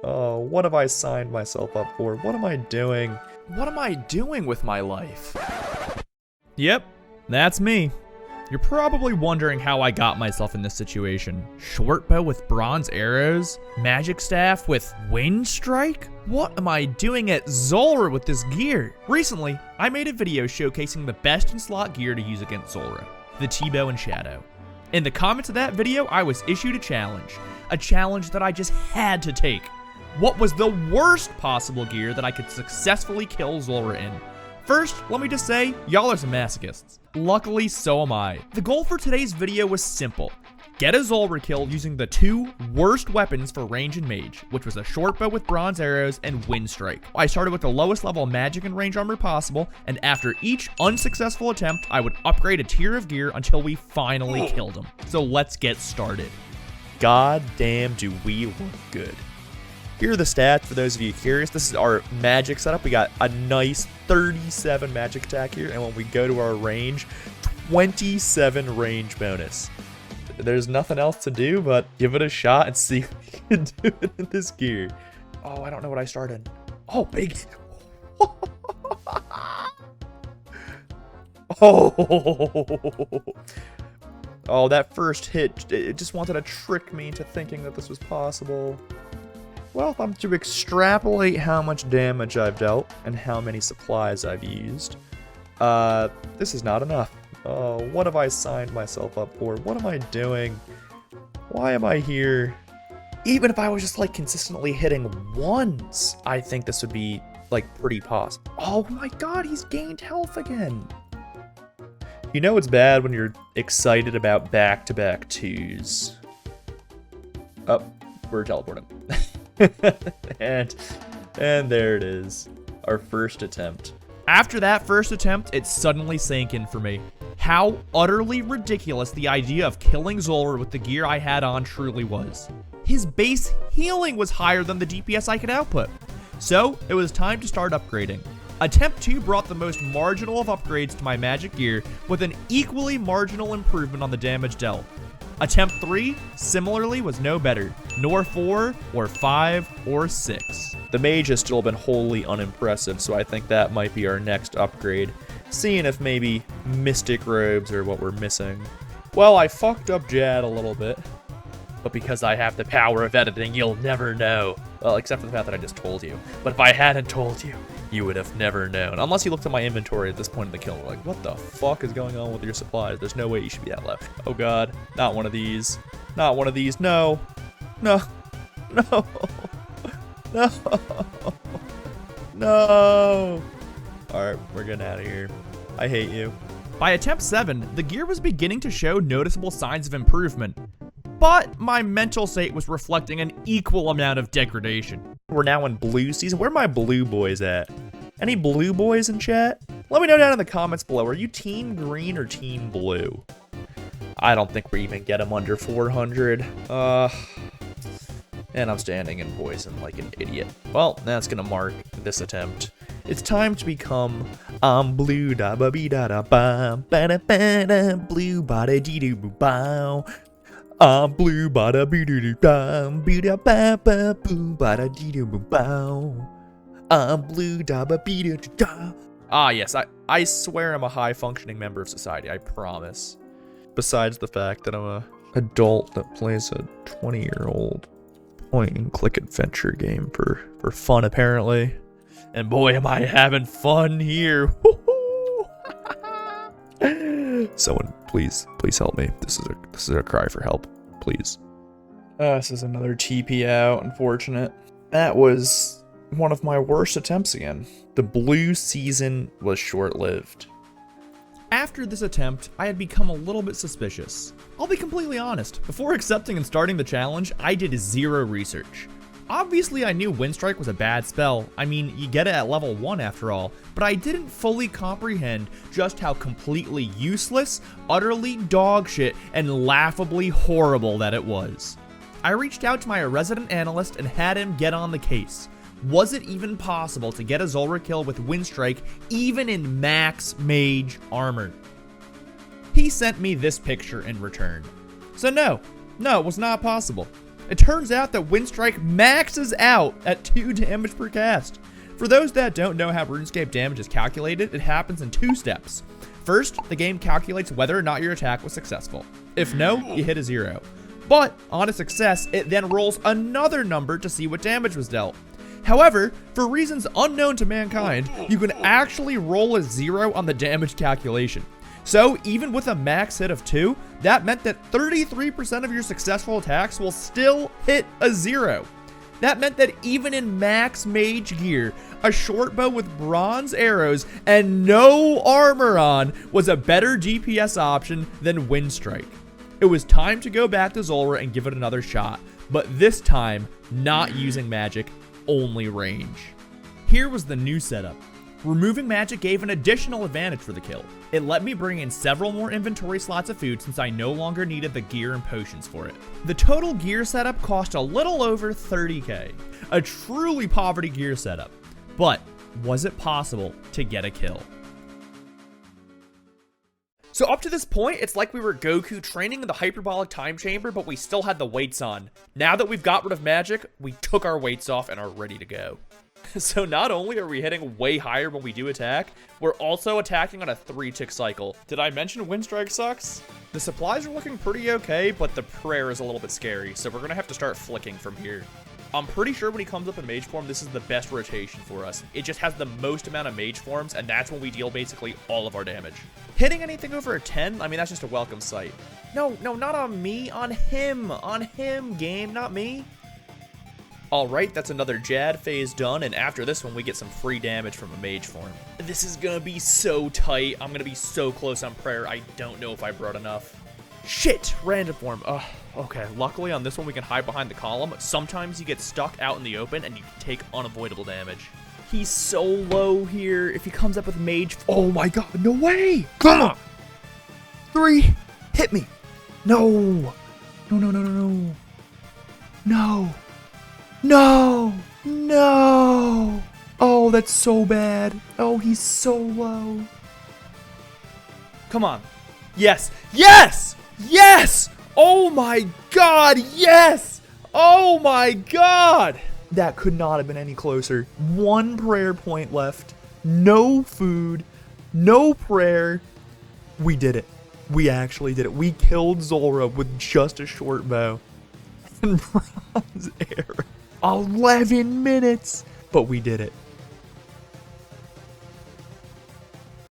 Oh, what have I signed myself up for? What am I doing? What am I doing with my life? Yep, that's me. You're probably wondering how I got myself in this situation. Shortbow with bronze arrows? Magic staff with wind strike? What am I doing at Zulrah with this gear? Recently, I made a video showcasing the best in slot gear to use against Zulrah, the T-bow and shadow. In the comments of that video, I was issued a challenge that I just had to take. What was the worst possible gear that I could successfully kill Zulrah in? First, let me just say, y'all are some masochists. Luckily, so am I. The goal for today's video was simple. Get a Zulrah kill using the two worst weapons for range and mage, which was a shortbow with bronze arrows and wind strike. I started with the lowest level magic and range armor possible, and after each unsuccessful attempt, I would upgrade a tier of gear until we finally killed him. So let's get started. God damn, do we look good. Here are the stats for those of you curious. This is our magic setup. We got a nice 37 magic attack here, and when we go to our range, 27 range bonus. There's nothing else to do but give it a shot and see if we can do it in this gear. Oh, I don't know what I started. Oh, big. Oh, that first hit, it just wanted to trick me into thinking that this was possible. Well, I'm to extrapolate how much damage I've dealt and how many supplies I've used. This is not enough. Oh, what have I signed myself up for? What am I doing? Why am I here? Even if I was just like consistently hitting ones, I think this would be like pretty possible. Oh my god, he's gained health again. You know it's bad when you're excited about back-to-back twos. Oh, we're teleporting. and there it is, our first attempt. After that first attempt, it suddenly sank in for me. How utterly ridiculous the idea of killing Zulrah with the gear I had on truly was. His base healing was higher than the DPS I could output. So, it was time to start upgrading. Attempt 2 brought the most marginal of upgrades to my magic gear with an equally marginal improvement on the damage dealt. Attempt 3, similarly, was no better, nor 4, or 5, or 6. The mage has still been wholly unimpressive, so I think that might be our next upgrade. Seeing if maybe mystic robes are what we're missing. Well, I fucked up Jad a little bit, but because I have the power of editing, you'll never know. Well, except for the fact that I just told you. But if I hadn't told you, you would have never known. Unless you looked at my inventory at this point in the kill, like, what the fuck is going on with your supplies? There's no way you should be that left. Oh god, not one of these. Not one of these, no. No. No. No. No. Alright, we're getting out of here. I hate you. By attempt 7, the gear was beginning to show noticeable signs of improvement, but my mental state was reflecting an equal amount of degradation. We're now in blue season. Where are my blue boys at? Any blue boys in chat? Let me know down in the comments below. Are you team green or team blue? I don't think we even get them under 400. And I'm standing in poison like an idiot. Well, that's gonna mark this attempt. It's time to become blue da ba be da da ba ba da ba da blue ba da dee doo boo bow. Blue ba da boo doo doo da boo da ba ba boo ba da dee doo boo bow. Blue da ba bee doo doo da. Ah yes, I swear I'm a high functioning member of society, I promise. Besides the fact that I'm a adult that plays a 20-year-old point and click adventure game for fun apparently. And boy am I having fun here. Someone please help me. This is a cry for help, please. This is another TP out, unfortunate. That was one of my worst attempts again. The blue season was short-lived. After this attempt, I had become a little bit suspicious. I'll be completely honest, before accepting and starting the challenge, I did zero research. Obviously I knew Wind Strike was a bad spell, I mean you get it at level 1 after all, but I didn't fully comprehend just how completely useless, utterly dogshit, and laughably horrible that it was. I reached out to my resident analyst and had him get on the case. Was it even possible to get a Zulrah kill with Wind Strike even in max mage armor? He sent me this picture in return. So no, it was not possible. It turns out that Windstrike maxes out at 2 damage per cast. For those that don't know how RuneScape damage is calculated, it happens in 2 steps. First, the game calculates whether or not your attack was successful. If no, you hit a 0. But on a success, it then rolls another number to see what damage was dealt. However, for reasons unknown to mankind, you can actually roll a 0 on the damage calculation. So even with a max hit of 2, that meant that 33% of your successful attacks will still hit a 0. That meant that even in max mage gear, a shortbow with bronze arrows and no armor on was a better DPS option than Windstrike. It was time to go back to Zulrah and give it another shot, but this time, not using magic, only range. Here was the new setup. Removing magic gave an additional advantage for the kill. It let me bring in several more inventory slots of food since I no longer needed the gear and potions for it. The total gear setup cost a little over 30k. A truly poverty gear setup. But was it possible to get a kill? So up to this point, it's like we were Goku training in the hyperbolic time chamber, but we still had the weights on. Now that we've got rid of magic, we took our weights off and are ready to go. So not only are we hitting way higher when we do attack, we're also attacking on a 3-tick cycle. Did I mention Windstrike sucks? The supplies are looking pretty okay, but the prayer is a little bit scary, so we're gonna have to start flicking from here. I'm pretty sure when he comes up in mage form, this is the best rotation for us. It just has the most amount of mage forms, and that's when we deal basically all of our damage. Hitting anything over a 10, I mean, that's just a welcome sight. No, not on me, on him, game, not me. Alright, that's another Jad phase done, and after this one, we get some free damage from a mage form. This is gonna be so tight. I'm gonna be so close on prayer. I don't know if I brought enough. Shit, random form. Ugh. Okay, luckily on this one we can hide behind the column. Sometimes you get stuck out in the open and you can take unavoidable damage. He's so low here. If he comes up with mage... Oh my god, no way! Come on! 3, hit me! No! No! No! Oh, that's so bad. Oh, he's so low. Come on. Yes! Yes! Yes! Oh my god, yes! Oh my god! That could not have been any closer. 1 prayer point left. No food. No prayer. We did it. We actually did it. We killed Zulrah with just a short bow. And bronze air. 11 minutes! But we did it.